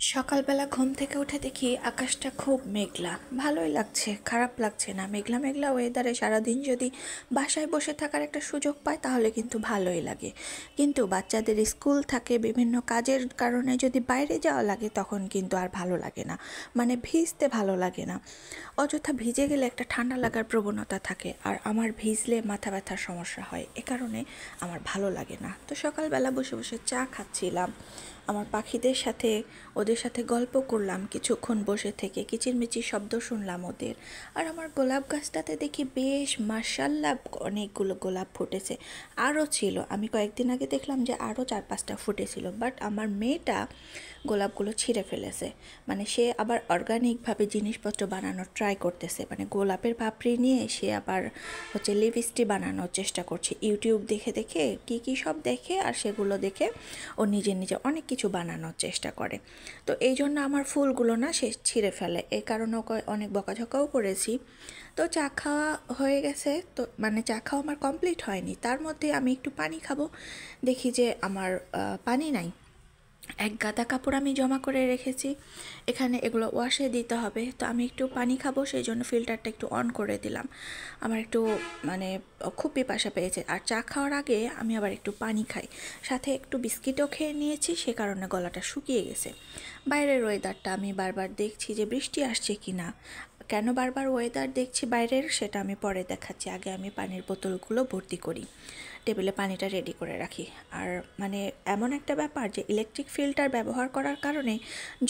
সকালবেলা ঘুম থেকে উঠে দেখি আকাশটা খুব মেঘলা। ভালোই লাগছে, খারাপ লাগছে না। মেঘলা মেঘলা ওয়েদারে সারাদিন যদি বাসায় বসে থাকার একটা সুযোগ পায় তাহলে কিন্তু ভালোই লাগে। কিন্তু বাচ্চাদের স্কুল থাকে, বিভিন্ন কাজের কারণে যদি বাইরে যাওয়া লাগে তখন কিন্তু আর ভালো লাগে না। মানে ভিজতে ভালো লাগে না। অযথা ভিজে গেলে একটা ঠান্ডা লাগার প্রবণতা থাকে, আর আমার ভিজলে মাথা ব্যথার সমস্যা হয়। এ কারণে আমার ভালো লাগে না। তো সকালবেলা বসে বসে চা খাচ্ছিলাম, আমার পাখিদের সাথে ওদের সাথে গল্প করলাম কিছুক্ষণ বসে থেকে, কিচিরমিচির শব্দ শুনলাম ওদের। আর আমার গোলাপ গাছটাতে দেখি বেশ মাশাআল্লাহ অনেকগুলো গোলাপ ফুটেছে। আরও ছিল, আমি কয়েকদিন আগে দেখলাম যে আরও 4-5টা ফুটেছিল, বাট আমার মেয়েটা গোলাপগুলো ছিঁড়ে ফেলেছে। মানে সে আবার অর্গানিকভাবে জিনিসপত্র বানানোর ট্রাই করতেছে, মানে গোলাপের পাপড়ি নিয়ে সে আবার লিপস্টিক বানানোর চেষ্টা করছে। ইউটিউব দেখে দেখে কী সব দেখে, আর সেগুলো দেখে ও নিজে নিজে অনেক কিছু বানানোর চেষ্টা করে। তো এই জন্য আমার ফুলগুলো না সে ছিঁড়ে ফেলে, এই কারণে ওকে অনেক বকাঝকাও করেছি। তো চা খাওয়া হয়ে গেছে, তো মানে চা খাওয়া আমার কমপ্লিট হয়নি, তার মধ্যে আমি একটু পানি খাবো। দেখি যে আমার পানি নাই। এক গাদা কাপড় আমি জমা করে রেখেছি, এখানে এগুলো ওয়াশে দিতে হবে। তো আমি একটু পানি খাবো, সেই জন্য ফিল্টারটা একটু অন করে দিলাম। আমার একটু মানে খুব পিপাসা পেয়েছে, আর চা খাওয়ার আগে আমি আবার একটু পানি খাই। সাথে একটু বিস্কিটও খেয়ে নিয়েছি, সে কারণে গলাটা শুকিয়ে গেছে। বাইরের ওয়েদারটা আমি বারবার দেখছি যে বৃষ্টি আসছে কি না। কেন বারবার ওয়েদার দেখছি বাইরের, সেটা আমি পরে দেখাচ্ছি। আগে আমি পানির বোতলগুলো ভর্তি করি, টেবিলে পানিটা রেডি করে রাখি। আর মানে এমন একটা ব্যাপার যে ইলেকট্রিক ফিল্টার ব্যবহার করার কারণে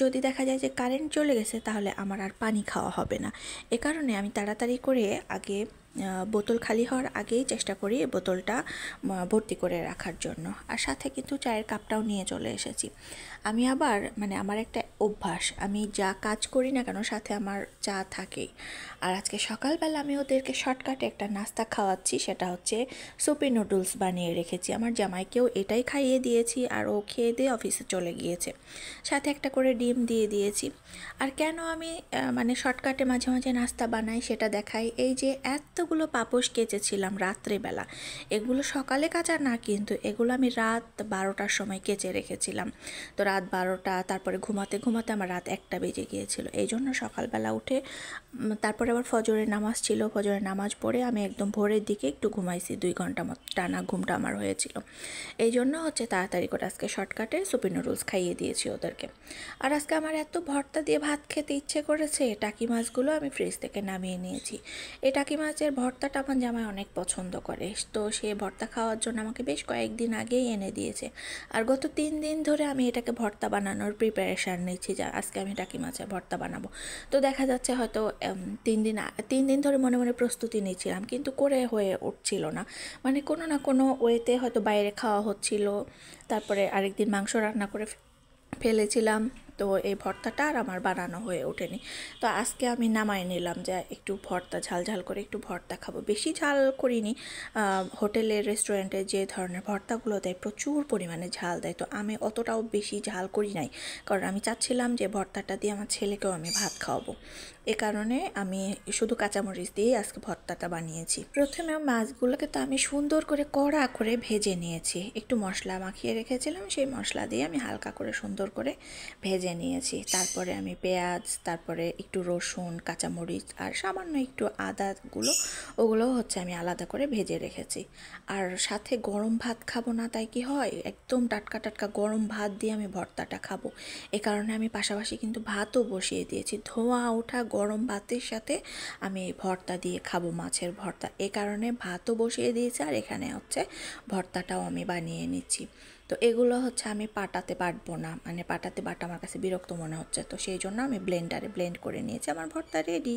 যদি দেখা যায় যে কারেন্ট চলে গেছে, তাহলে আমার আর পানি খাওয়া হবে না। এ কারণে আমি তাড়াতাড়ি করে আগে বোতল খালি হওয়ার আগেই চেষ্টা করি বোতলটা ভর্তি করে রাখার জন্য। আর সাথে কিন্তু চায়ের কাপটাও নিয়ে চলে এসেছি। আমি আবার মানে আমার একটা অভ্যাস, আমি যা কাজ করি না কেন সাথে আমার চা থাকেই। আর আজকে সকালবেলা আমি ওদেরকে শর্টকাটে একটা নাস্তা খাওয়াচ্ছি, সেটা হচ্ছে সুপি নুডলস বানিয়ে রেখেছি। আমার জামাইকেও এটাই খাইয়ে দিয়েছি, আর ও খেয়ে দিয়ে অফিসে চলে গিয়েছে। সাথে একটা করে ডিম দিয়ে দিয়েছি। আর কেন আমি মানে শর্টকাটে মাঝে মাঝে নাস্তা বানাই সেটা দেখাই। এই যে এতগুলো পাপোশ কেচেছিলাম রাত্রেবেলা, এগুলো সকালে কাচা না, কিন্তু এগুলো আমি রাত 12টার সময় কেচে রেখেছিলাম। তো রাত 12টা, তারপরে ঘুমাতে ঘুমাতে আমার রাত 1টা বেজে গিয়েছিল। এই জন্য সকালবেলা উঠে তারপরে আবার ফজরের নামাজ ছিল, ফজরের নামাজ পড়ে আমি একদম ভোরের দিকে একটু ঘুমাইছি, 2 ঘন্টা মতো টানা ঘুমটা আমার হয়েছিল। এই জন্য তাড়াতাড়ি করে আজকে শর্টকাটে সুপি নুডলস খাইয়ে দিয়েছি ওদেরকে। আর আজকে আমার এত ভর্তা দিয়ে ভাত খেতে ইচ্ছে করেছে, টাকি মাছগুলো আমি ফ্রিজ থেকে নামিয়ে নিয়েছি। এই টাকি মাছের ভর্তাটা আমার জামাই অনেক পছন্দ করে, তো সে ভর্তা খাওয়ার জন্য আমাকে বেশ কয়েকদিন আগেই এনে দিয়েছে। আর গত 3 দিন ধরে আমি এটাকে ভর্তা বানানোর প্রিপারেশান নিচ্ছি, যা আজকে আমি টাকি মাছের ভর্তা বানাবো। তো দেখা যাচ্ছে হয়তো 3 দিন ধরে মনে মনে প্রস্তুতি নিচ্ছিলাম, কিন্তু করে হয়ে উঠছিল না। মানে কোনো না কোনো ওয়েতে হয়তো বাইরে খাওয়া হচ্ছিল, তারপরে আরেকদিন মাংস রান্না করে ফেলেছিলাম। তো এই ভর্তাটা আর আমার বানানো হয়ে ওঠেনি। তো আজকে আমি নামাই নিলাম যে একটু ভর্তা, ঝাল ঝাল করে একটু ভর্তা খাবো। বেশি ঝাল করিনি, হোটেলের রেস্টুরেন্টে যে ধরনের ভর্তাগুলো দেয় প্রচুর পরিমাণে ঝাল দেয়, তো আমি অতটাও বেশি ঝাল করি নাই, কারণ আমি চাচ্ছিলাম যে ভর্তাটা দিয়ে আমার ছেলেকেও আমি ভাত খাওয়াবো। এ কারণে আমি শুধু কাঁচামরিচ দিয়েই আজকে ভর্তাটা বানিয়েছি। প্রথমে মাছগুলোকে তো আমি সুন্দর করে কড়া করে ভেজে নিয়েছি, একটু মশলা মাখিয়ে রেখেছিলাম, সেই মশলা দিয়ে আমি হালকা করে সুন্দর করে ভেজে নিয়েছি। তারপরে আমি পেঁয়াজ, তারপরে একটু রসুন, কাঁচামরিচ আর সামান্য একটু আদাগুলো, ওগুলো আমি আলাদা করে ভেজে রেখেছি। আর সাথে গরম ভাত খাবো না তাই কি হয়, একদম টাটকা টাটকা গরম ভাত দিয়ে আমি ভর্তাটা খাবো। এ কারণে আমি পাশাপাশি কিন্তু ভাতও বসিয়ে দিয়েছি, ধোঁয়া ওঠা গরম ভাতের সাথে আমি ভর্তা দিয়ে খাবো, মাছের ভর্তা। এ কারণে ভাতও বসিয়ে দিয়েছি, আর এখানে ভর্তাটাও আমি বানিয়ে নিচ্ছি। তো এগুলো আমি পাটাতে বাটবো না, মানে পাটাতে বাটা আমার কাছে বিরক্ত মনে হচ্ছে, তো সেই জন্য আমি ব্লেন্ডারে ব্লেন্ড করে নিয়েছি। আমার ভর্তা রেডি।